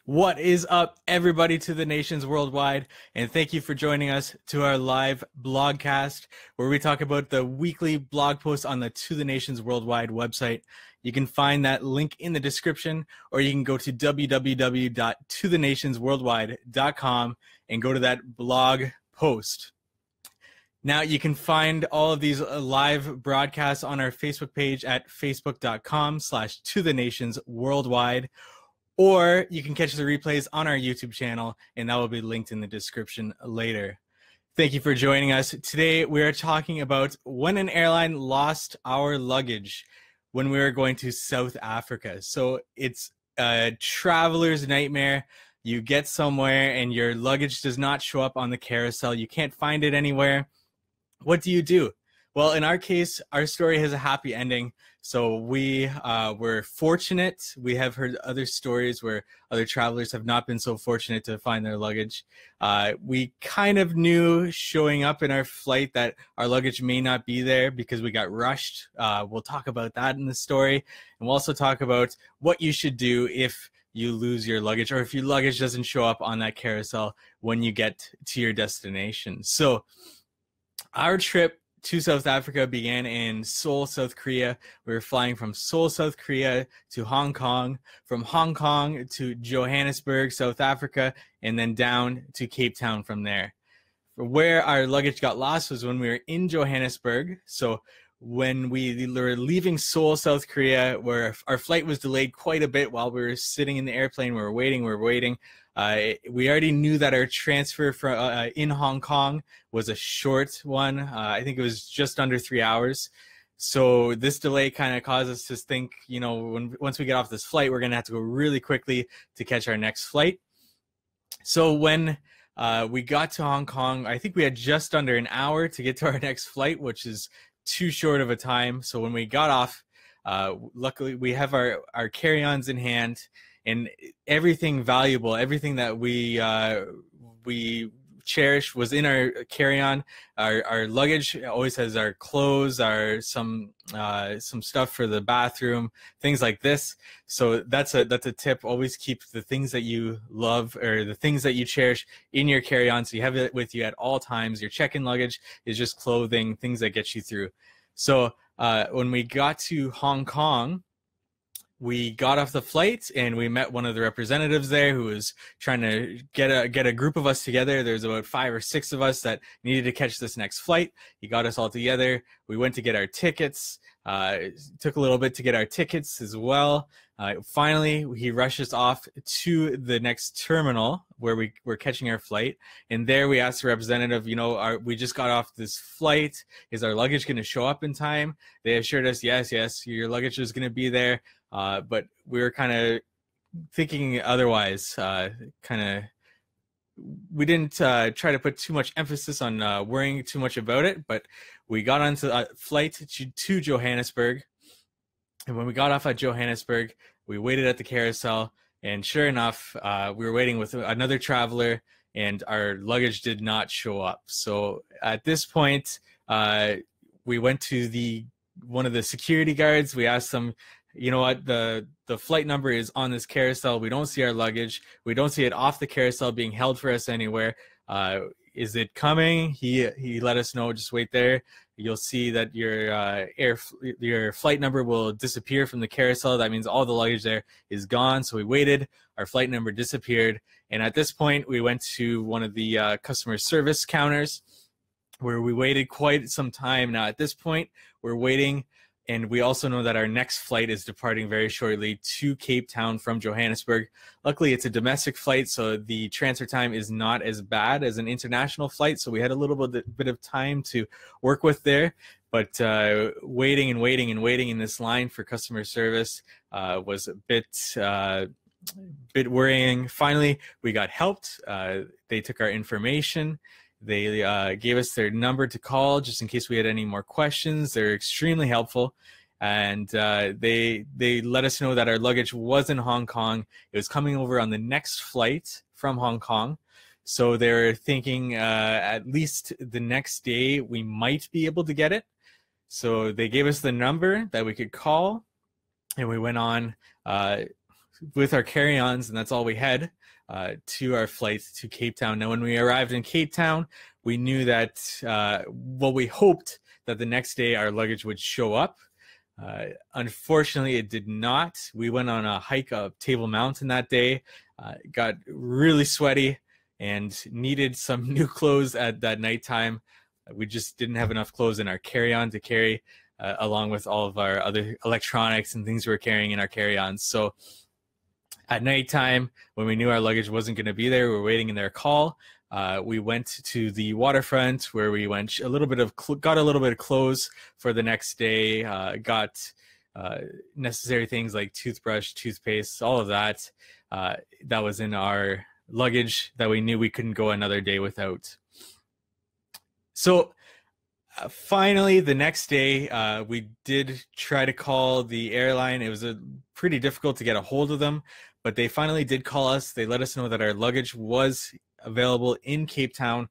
What is up, everybody, to the nations worldwide, and thank you for joining us to our live blogcast, where we talk about the weekly blog posts on the To the Nations Worldwide website. You can find that link in the description, or you can go to www.tothenationsworldwide.com and go to that blog post. Now, you can find all of these live broadcasts on our Facebook page at facebook.com/tothenationsworldwide. Or you can catch the replays on our YouTube channel, and that will be linked in the description later. Thank you for joining us. Today, we are talking about when an airline lost our luggage when we were going to South Africa. So it's a traveler's nightmare. You get somewhere and your luggage does not show up on the carousel. You can't find it anywhere. What do you do? Well, in our case, our story has a happy ending. So we were fortunate. We have heard other stories where other travelers have not been so fortunate to find their luggage. We kind of knew showing up in our flight that our luggage may not be there because we got rushed. We'll talk about that in the story. And we'll also talk about what you should do if you lose your luggage or if your luggage doesn't show up on that carousel when you get to your destination. So our trip to South Africa began in Seoul, South Korea. We were flying from Seoul, South Korea to Hong Kong, from Hong Kong to Johannesburg, South Africa, and then down to Cape Town from there. Where our luggage got lost was when we were in Johannesburg. So when we were leaving Seoul, South Korea, where our flight was delayed quite a bit while we were sitting in the airplane, we were waiting. We already knew that our transfer in Hong Kong was a short one. I think it was just under 3 hours. So this delay kind of caused us to think, once we get off this flight, we're going to have to go really quickly to catch our next flight. So when we got to Hong Kong, I think we had just under an hour to get to our next flight, which is too short of a time. So when we got off, luckily we have our carry-ons in hand. And everything valuable, everything that we cherish was in our carry-on. Our luggage always has our clothes, some stuff for the bathroom, things like this. So that's a tip. Always keep the things that you love or the things that you cherish in your carry-on, so you have it with you at all times. Your check-in luggage is just clothing, things that get you through. So when we got to Hong Kong, we got off the flight and we met one of the representatives there who was trying to get a group of us together. There's about 5 or 6 of us that needed to catch this next flight. He got us all together. We went to get our tickets. It took a little bit to get our tickets as well. Finally, he rushed us off to the next terminal where we were catching our flight. And there we asked the representative, we just got off this flight. Is our luggage going to show up in time? They assured us, yes, your luggage is going to be there. But we were kind of thinking otherwise. We didn't try to put too much emphasis on worrying too much about it. But we got onto a flight to Johannesburg, and when we got off at Johannesburg, we waited at the carousel. And sure enough, we were waiting with another traveler, and our luggage did not show up. So at this point, we went to one of the security guards. We asked them, you know what, the flight number is on this carousel. We don't see our luggage. We don't see it off the carousel being held for us anywhere. Is it coming? He let us know, just wait there. You'll see that your flight number will disappear from the carousel. That means all the luggage there is gone. So we waited. Our flight number disappeared. And at this point, we went to one of the customer service counters where we waited quite some time. Now, at this point, we're waiting. And we also know that our next flight is departing very shortly to Cape Town from Johannesburg. Luckily, it's a domestic flight, so the transfer time is not as bad as an international flight. So we had a little bit of time to work with there. But waiting in this line for customer service was a bit worrying. Finally, we got helped. They took our information. They gave us their number to call just in case we had any more questions. They're extremely helpful. And they let us know that our luggage was in Hong Kong. It was coming over on the next flight from Hong Kong. So they're thinking at least the next day we might be able to get it. So they gave us the number that we could call, and we went on with our carry-ons, and that's all we had to our flight to Cape Town. Now, when we arrived in Cape Town, we knew that, we hoped that the next day our luggage would show up. Unfortunately, it did not. We went on a hike up Table Mountain that day, got really sweaty, and needed some new clothes at that nighttime. We just didn't have enough clothes in our carry-on to carry, along with all of our other electronics and things we were carrying in our carry-ons. So at nighttime, when we knew our luggage wasn't going to be there, we were waiting in their call. We went to the waterfront where we got a little bit of clothes for the next day, got necessary things like toothbrush, toothpaste, all of that. That was in our luggage that we knew we couldn't go another day without. So finally, the next day, we did try to call the airline. It was pretty difficult to get a hold of them, but they finally did call us. They let us know that our luggage was available in Cape Town.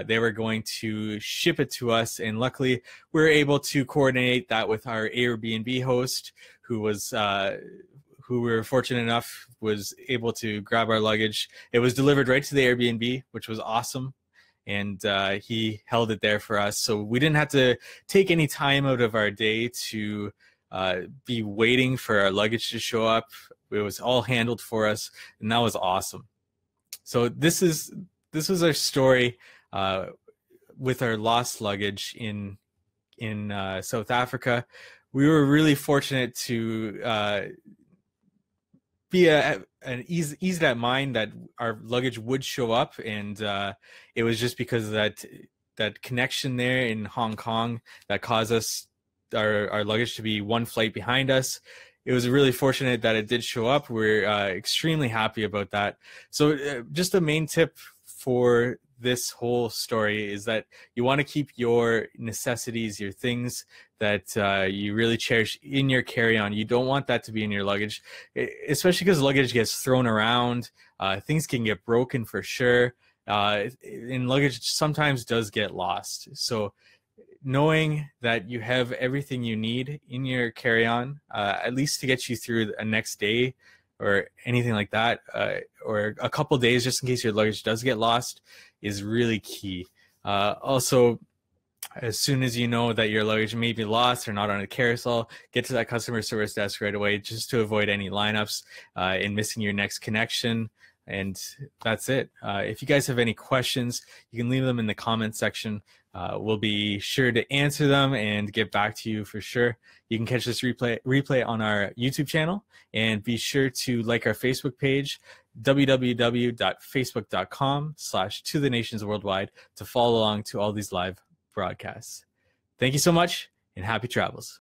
They were going to ship it to us, and luckily we were able to coordinate that with our Airbnb host, who we were fortunate enough was able to grab our luggage. It was delivered right to the Airbnb, which was awesome. And he held it there for us. So we didn't have to take any time out of our day to be waiting for our luggage to show up. It was all handled for us, and that was awesome. So this was our story with our lost luggage in South Africa. We were really fortunate to be eased at mind that our luggage would show up, and it was just because of that connection there in Hong Kong that caused us our luggage to be one flight behind us. It was really fortunate that it did show up. We're extremely happy about that. So just the main tip for this whole story is that you want to keep your necessities, your things that you really cherish in your carry-on. You don't want that to be in your luggage, especially because luggage gets thrown around. Things can get broken for sure. And luggage sometimes does get lost. So knowing that you have everything you need in your carry-on, at least to get you through a next day or anything like that, or a couple days just in case your luggage does get lost, is really key. Also, as soon as you know that your luggage may be lost or not on a carousel, get to that customer service desk right away, just to avoid any lineups and missing your next connection. And that's it. If you guys have any questions, you can leave them in the comment section. We'll be sure to answer them and get back to you for sure. You can catch this replay on our YouTube channel, and be sure to like our Facebook page, www.facebook.com/ToTheNationsWorldwide, to follow along to all these live broadcasts. Thank you so much, and happy travels.